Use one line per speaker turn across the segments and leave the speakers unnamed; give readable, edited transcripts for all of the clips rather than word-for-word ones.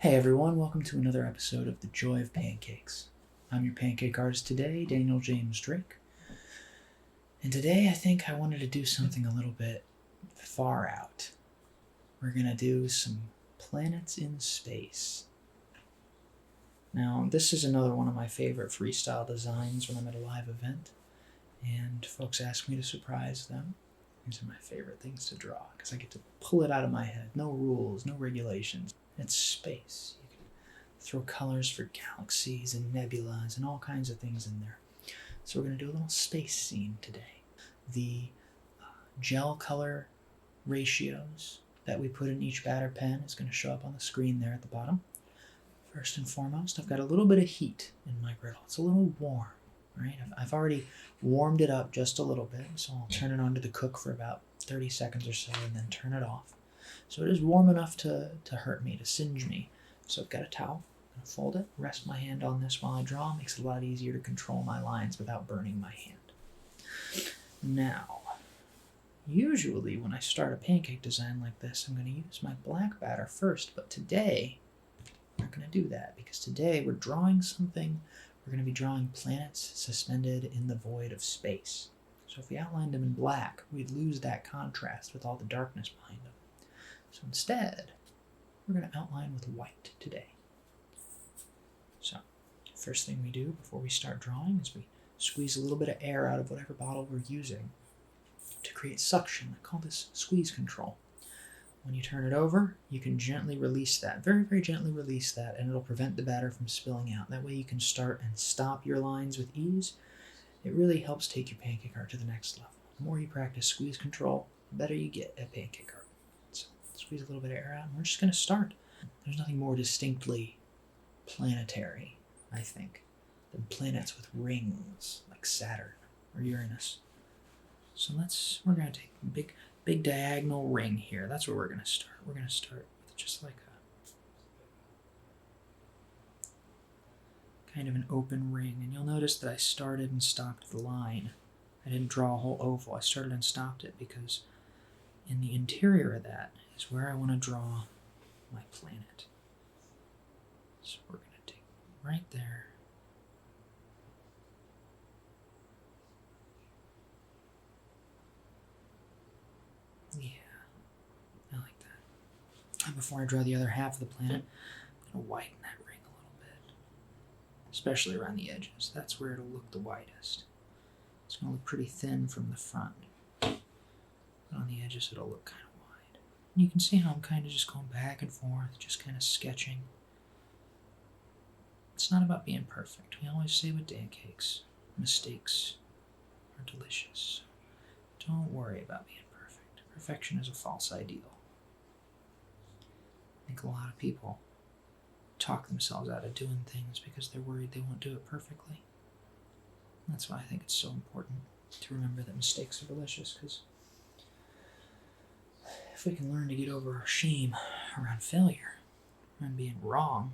Hey everyone, welcome to another episode of the Joy of Pancakes. I'm your pancake artist today, Daniel James Drake. And today I think I wanted to do something a little bit far out. We're going to do some planets in space. Now, this is another one of my favorite freestyle designs when I'm at a live event, and folks ask me to surprise them. These are my favorite things to draw, because I get to pull it out of my head. No rules, no regulations. It's space. You can throw colors for galaxies and nebulas and all kinds of things in there. So we're going to do a little space scene today. The gel color ratios that we put in each batter pen is going to show up on the screen there at the bottom. First and foremost, I've got a little bit of heat in my griddle. It's a little warm, right? I've already warmed it up just a little bit, so I'll turn it on to the cook for about 30 seconds or so and then turn it off. So it is warm enough to hurt me, to singe me. So I've got a towel. I'm going to fold it, rest my hand on this while I draw. It makes it a lot easier to control my lines without burning my hand. Now, usually when I start a pancake design like this, I'm going to use my black batter first, but today we're not going to do that because today we're drawing something. We're going to be drawing planets suspended in the void of space. So if we outlined them in black, we'd lose that contrast with all the darkness behind them. So instead, we're going to outline with white today. So, first thing we do before we start drawing is we squeeze a little bit of air out of whatever bottle we're using to create suction. I call this squeeze control. When you turn it over, you can gently release that, very, very gently release that, and it'll prevent the batter from spilling out. That way you can start and stop your lines with ease. It really helps take your pancake art to the next level. The more you practice squeeze control, the better you get at pancake art. So squeeze a little bit of air out, and we're just going to start. There's nothing more distinctly planetary, I think, than planets with rings like Saturn or Uranus. So we're going to take a big diagonal ring here. That's where we're going to start. We're going to start with just like a kind of an open ring. And you'll notice that I started and stopped the line. I didn't draw a whole oval. I started and stopped it because in the interior of that is where I want to draw my planet. So we're going to take right there. Yeah, I like that. And before I draw the other half of the planet, I'm going to whiten that ring a little bit, especially around the edges. That's where it'll look the widest. It's going to look pretty thin from the front, but on the edges it'll look kind of wide. And you can see how I'm kind of just going back and forth, just kind of sketching. It's not about being perfect. We always say with Dancakes, mistakes are delicious. Don't worry about being perfect. Perfection is a false ideal. I think a lot of people talk themselves out of doing things because they're worried they won't do it perfectly. That's why I think it's so important to remember that mistakes are delicious, because if we can learn to get over our shame around failure, around being wrong,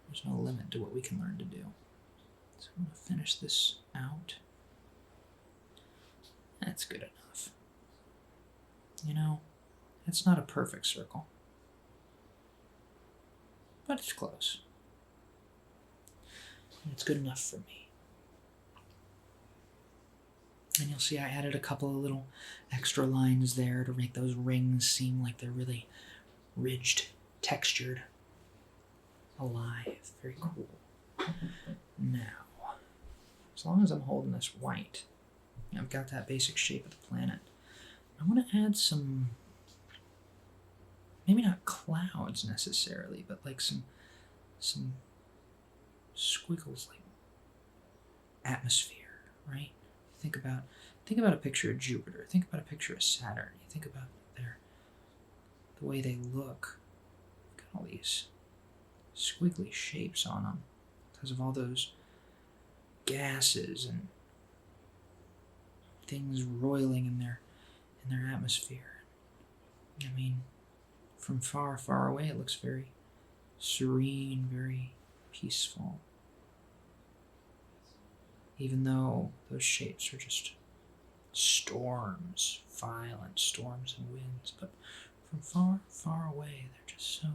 there's no limit to what we can learn to do. So I'm going to finish this out. That's good enough. You know, it's not a perfect circle, but it's close. And it's good enough for me. And you'll see I added a couple of little extra lines there to make those rings seem like they're really ridged, textured, alive. Very cool. Now, as long as I'm holding this white, I've got that basic shape of the planet. I want to add some, maybe not clouds necessarily, but like some squiggles, like atmosphere, right? Think about a picture of Jupiter. Think about a picture of Saturn. You think about the way they look. Got all these squiggly shapes on them because of all those gases and things roiling in their atmosphere. I mean, from far, far away, it looks very serene, very peaceful. Even though those shapes are just violent storms and winds, but from far, far away, they're just so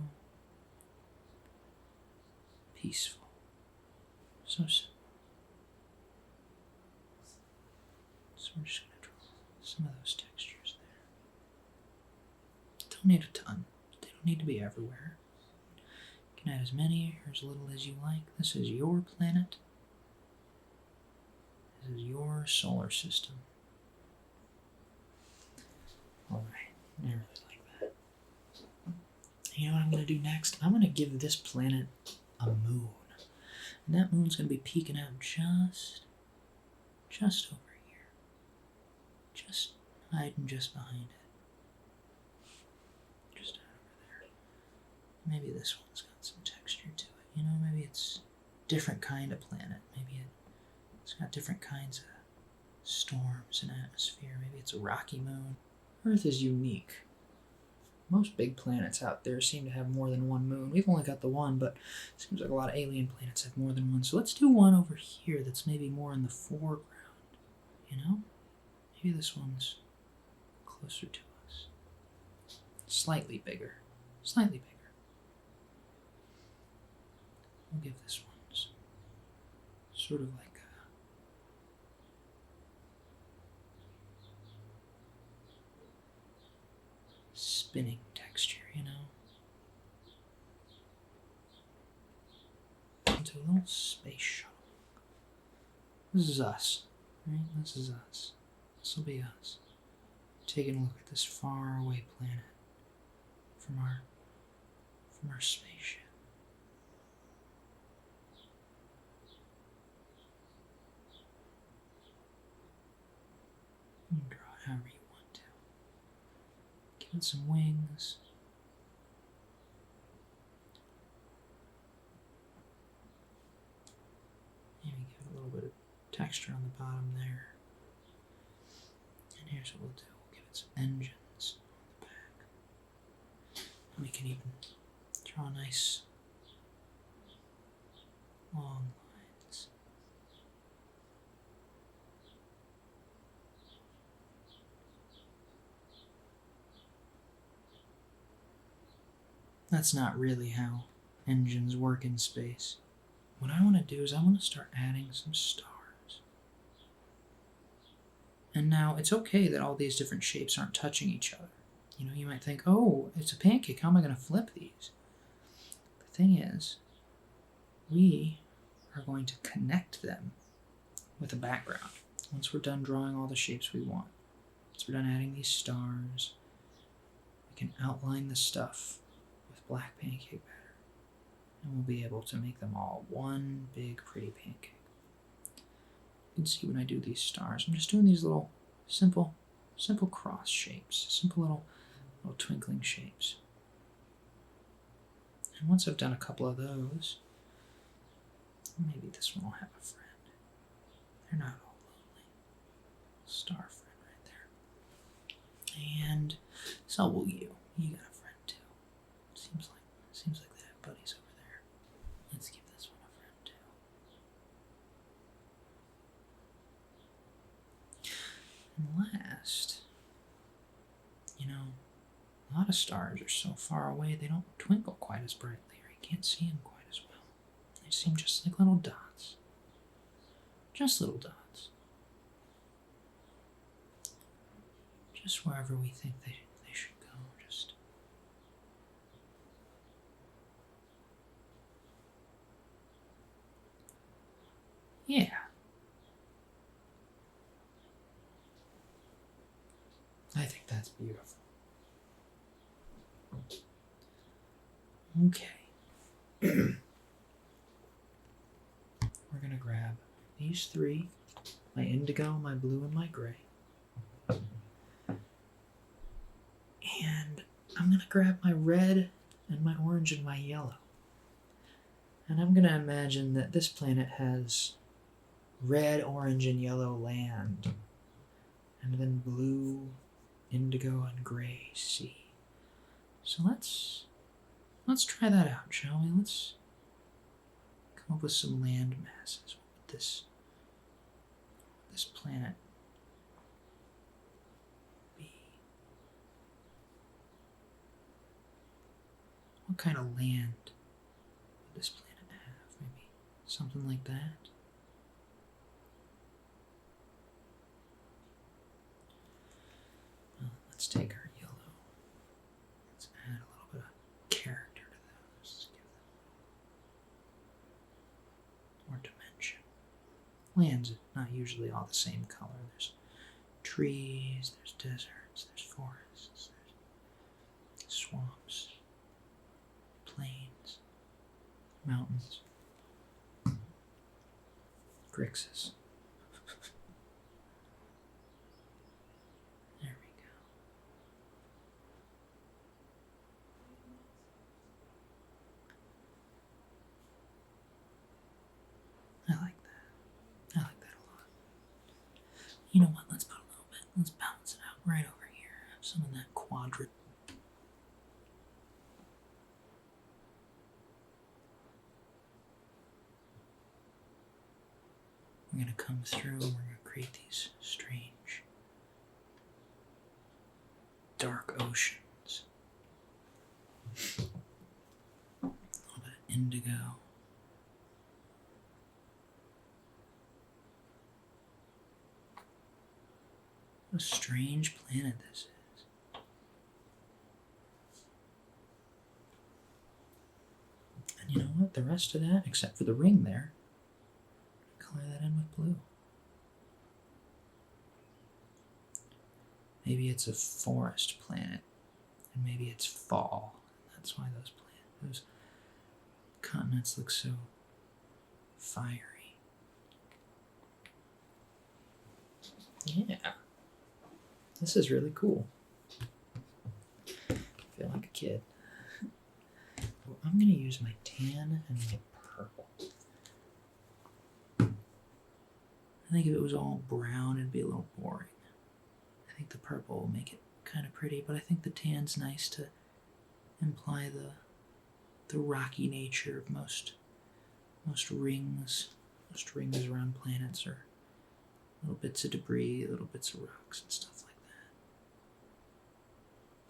peaceful. So simple. So we're just going to draw some of those textures there. Don't need a ton. They don't need to be everywhere. You can add as many or as little as you like. This is your planet. This is your solar system. Alright, I really like that. You know what I'm going to do next? I'm going to give this planet a moon. And that moon's going to be peeking out just over here. Just hiding just behind it. Just out over there. Maybe this one's got some texture to it. You know, maybe it's a different kind of planet. Maybe it's got different kinds of storms and atmosphere. Maybe it's a rocky moon. Earth is unique. Most big planets out there seem to have more than one moon. We've only got the one, but it seems like a lot of alien planets have more than one. So let's do one over here that's maybe more in the foreground. You know? Maybe this one's closer to us. Slightly bigger. Slightly bigger. We'll give this one sort of like spinning texture, you know? Into a little space shuttle. This is us, right? This is us. This will be us. Taking a look at this faraway planet from our spaceship. You can draw it however you want to. Give it some wings. Maybe give it a little bit of texture on the bottom there. And here's what we'll do. We'll give it some engines on the back. And we can even draw nice long lines. That's not really how engines work in space. What I want to do is I want to start adding some stars. And now it's okay that all these different shapes aren't touching each other. You know, you might think, oh, it's a pancake, how am I going to flip these? The thing is, we are going to connect them with a background once we're done drawing all the shapes we want. Once we're done adding these stars, we can outline the stuff with black pancake batter. And we'll be able to make them all one big pretty pancake. You can see when I do these stars, I'm just doing these little simple cross shapes, simple little twinkling shapes. And once I've done a couple of those, maybe this one will have a friend. They're not all lonely. Star friend right there. And so will you. You got a friend too. Seems like they have buddies over there. Let's give this one a friend too. And last, you know, a lot of stars are so far away they don't twinkle quite as brightly, or you can't see them quite as well. They seem just like little dots. Just little dots. Just wherever we think they should go. Just yeah. I think that's beautiful. Okay. We're going to grab these three, my indigo, my blue, and my gray. And I'm going to grab my red and my orange and my yellow. And I'm going to imagine that this planet has red, orange, and yellow land. And then blue, indigo, and gray sea. So let's try that out, shall we? Let's come up with some land masses. What would this planet be? What kind of land would this planet have? Something like that. Well, let's take our yellow. Let's add a little bit of character to those. Give them more dimension. Land's not usually all the same color. There's trees, there's deserts, there's forests, there's swamps, plains, mountains, Grixis. There we go. I like that. I like that a lot. You know what? Let's put a little bit. Let's balance it out right over here. Have some of that quadrant. We're going to come through and we're going to create these strange dark oceans. A little bit of indigo. What a strange planet this is. And you know what? The rest of that, except for the ring there, color that in with blue. Maybe it's a forest planet, and maybe it's fall. That's why those continents look so fiery. Yeah, this is really cool. I feel like a kid. Well, I'm going to use my tan and my purple. I think if it was all brown, it'd be a little boring. I think the purple will make it kind of pretty, but I think the tan's nice to imply the rocky nature of most rings. Most rings around planets are little bits of debris, little bits of rocks and stuff like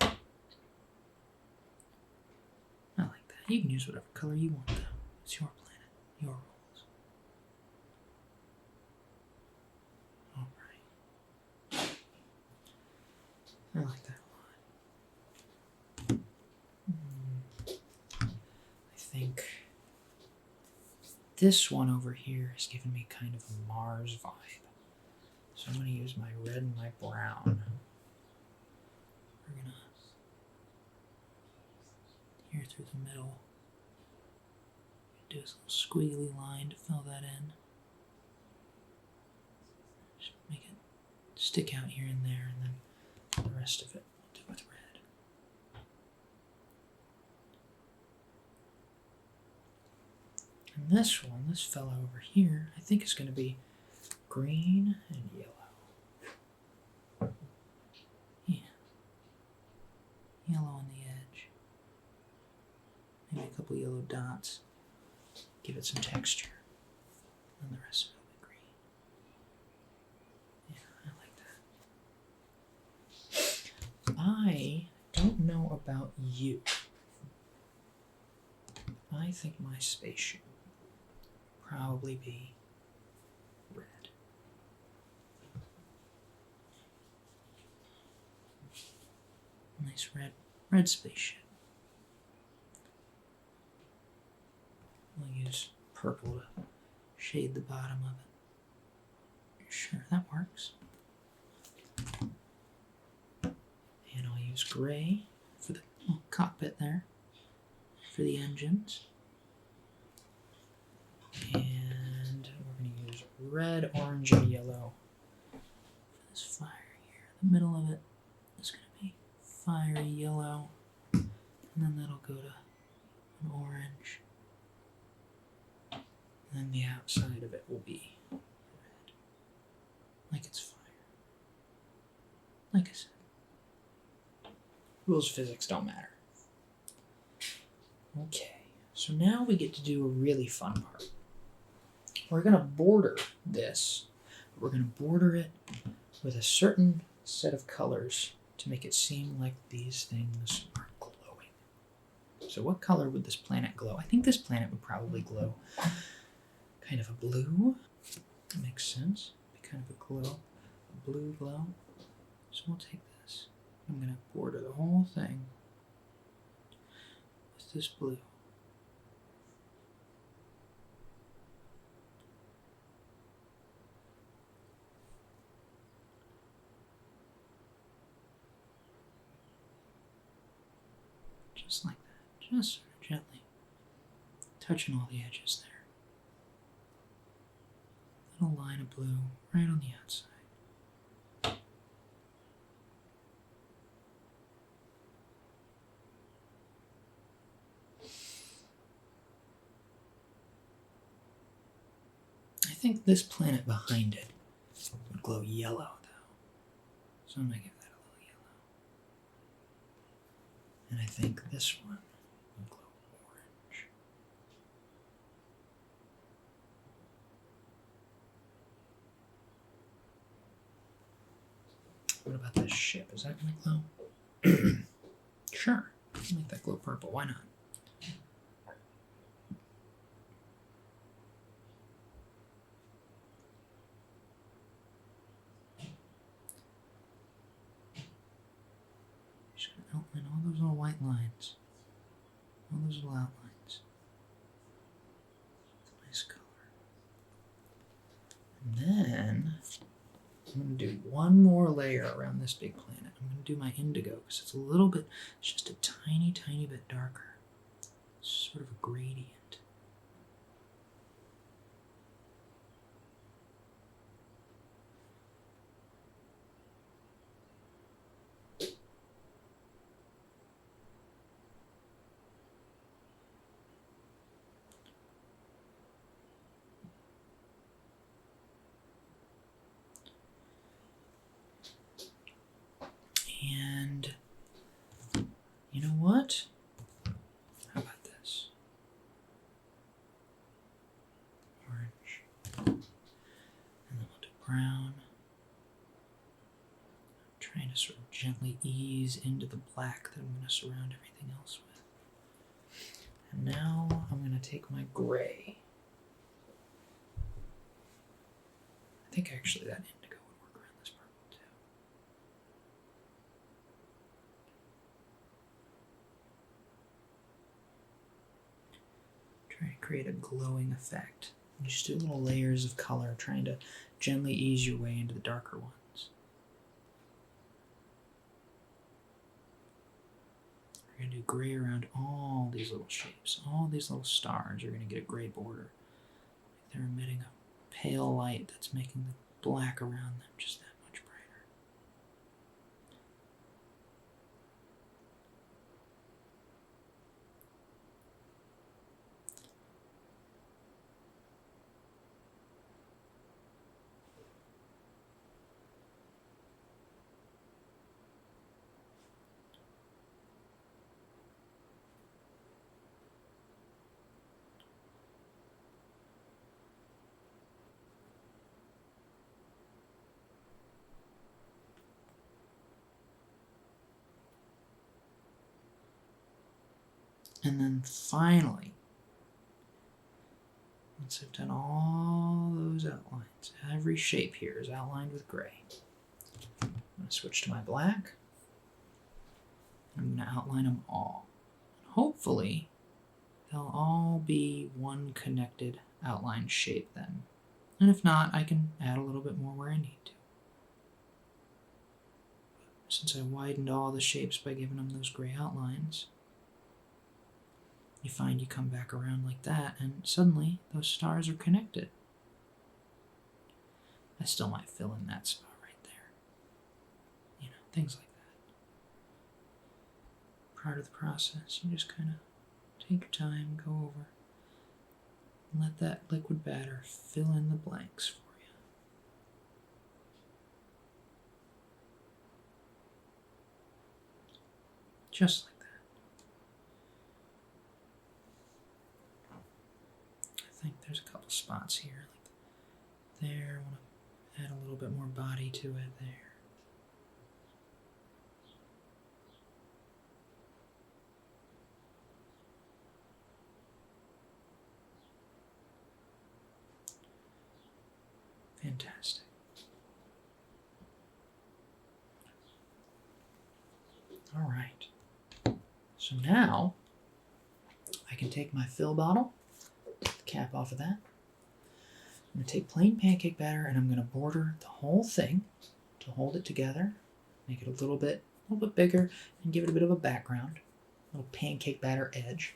that. I like that. You can use whatever color you want, though. It's your planet, your rules. Alright. I like that a lot. I think this one over here is giving me kind of a Mars vibe. So I'm going to use my red and my brown. We're going to, here through the middle, do this little squiggly line to fill that in. Just make it stick out here and there, and then the rest of it we'll do with red. And this one, this fellow over here, I think is going to be green and yellow. Yeah. Yellow on the edge. Maybe a couple yellow dots. Give it some texture. And the rest of it will be green. Yeah, I like that. I don't know about you. I think my spaceship would probably be red. Nice red spaceship. We'll use purple to shade the bottom of it. Sure, that works. And I'll use gray for the cockpit there, for the engines. And we're going to use red, orange, and yellow for this fire here. The middle of it is going to be fiery yellow, and then that'll go to an orange, and then the outside of it will be red, like it's fire. Like I said, rules of physics don't matter. Okay, so now we get to do a really fun part. We're going to border this. We're going to border it with a certain set of colors to make it seem like these things are glowing. So what color would this planet glow? I think this planet would probably glow kind of a blue. That makes sense. Be kind of a glow, a blue glow. So we'll take this. I'm going to border the whole thing with this blue. Just like that. Just sort of gently touching all the edges there. Little line of blue right on the outside. I think this planet behind it would glow yellow, though. So I'm going to give that a little yellow. And I think this one would glow orange. What about this ship? Is that going to glow? Sure. Make that glow purple. Why not? Just going to outline all those little white lines. All those little outlines. Nice color. And then I'm going to do one more layer around this big planet. I'm going to do my indigo because it's a little bit, it's just a tiny, tiny bit darker. It's sort of a gradient. And you know what? How about this? Orange. And then we'll do brown. I'm trying to sort of gently ease into the black that I'm going to surround everything else with. And now I'm going to take my gray. I think actually that indigo would work around this purple too. Try to create a glowing effect. And just do little layers of color, trying to gently ease your way into the darker ones. We're going to do gray around all these little shapes. All these little stars are going to get a gray border. They're emitting a pale light that's making the black around them just that much brighter. And then finally, once I've done all those outlines, every shape here is outlined with gray. I'm going to switch to my black. I'm going to outline them all. And hopefully, they'll all be one connected outline shape then. And if not, I can add a little bit more where I need to. Since I widened all the shapes by giving them those gray outlines, you find you come back around like that, and suddenly those stars are connected. I still might fill in that spot right there. You know, things like that. Part of the process, you just kind of take your time, go over, and let that liquid batter fill in the blanks for you. Just like that. I think there's a couple spots here, like there. I want to add a little bit more body to it there. Fantastic. All right. So now I can take my fill bottle, the cap off of that. I'm going to take plain pancake batter and I'm going to border the whole thing to hold it together, make it a little bit bigger, and give it a bit of a background, a little pancake batter edge.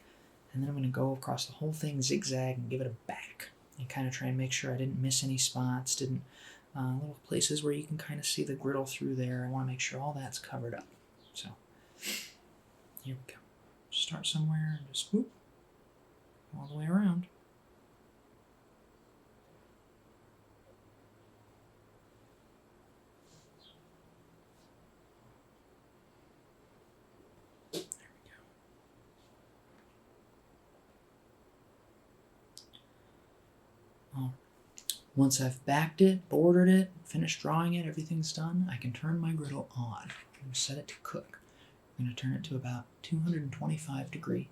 And then I'm going to go across the whole thing zigzag and give it a back. And kind of try and make sure I didn't miss any spots, little places where you can kind of see the griddle through there. I want to make sure all that's covered up. So here we go. Start somewhere and just whoop all the way around. Once I've backed it, bordered it, finished drawing it, everything's done, I can turn my griddle on and set it to cook. I'm going to turn it to about 225 degrees.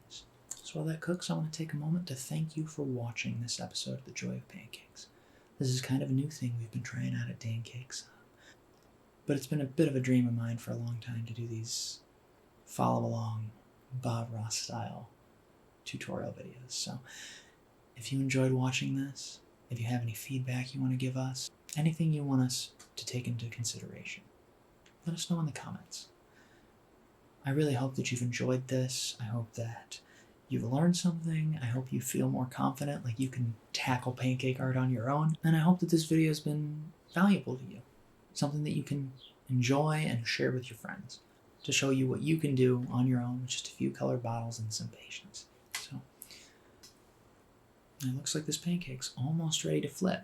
So while that cooks, I want to take a moment to thank you for watching this episode of The Joy of Pancakes. This is kind of a new thing we've been trying out at Dancakes. But it's been a bit of a dream of mine for a long time to do these follow-along Bob Ross style tutorial videos. So if you enjoyed watching this, if you have any feedback you want to give us, anything you want us to take into consideration, let us know in the comments. I really hope that you've enjoyed this. I hope that you've learned something. I hope you feel more confident, like you can tackle pancake art on your own. And I hope that this video has been valuable to you, something that you can enjoy and share with your friends to show you what you can do on your own with just a few colored bottles and some patience. So it looks like this pancake's almost ready to flip.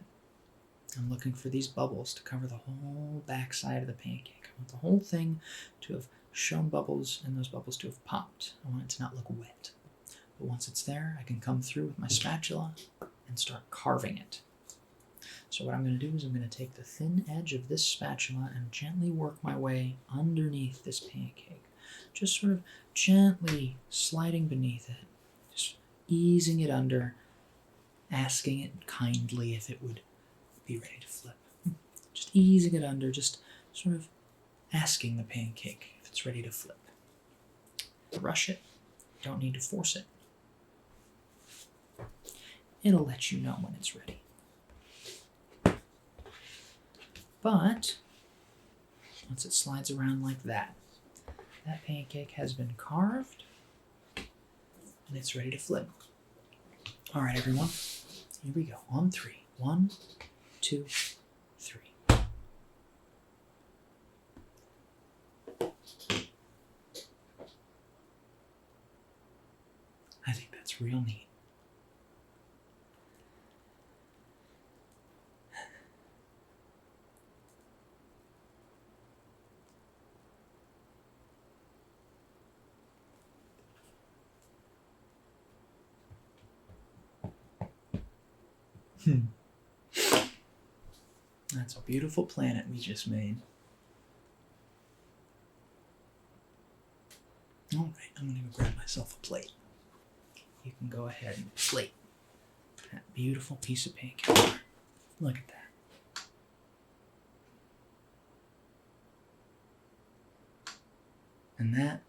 I'm looking for these bubbles to cover the whole back side of the pancake. I want the whole thing to have shown bubbles and those bubbles to have popped. I want it to not look wet. But once it's there, I can come through with my spatula and start carving it. So what I'm going to do is I'm going to take the thin edge of this spatula and gently work my way underneath this pancake. Just sort of gently sliding beneath it. Just easing it under, asking it kindly if it would be ready to flip. Just easing it under, just sort of asking the pancake if it's ready to flip. Rush it, don't need to force it. It'll let you know when it's ready. But once it slides around like that, that pancake has been carved and it's ready to flip. All right, everyone. Here we go. On three. 1, 2, 3. I think that's real neat. That's a beautiful planet we just made. All right, I'm going to go grab myself a plate. You can go ahead and plate that beautiful piece of pancake. Look at that. And that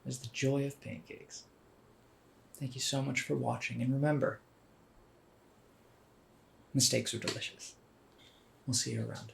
is the joy of pancakes. Thank you so much for watching, and remember, mistakes are delicious. We'll see you around.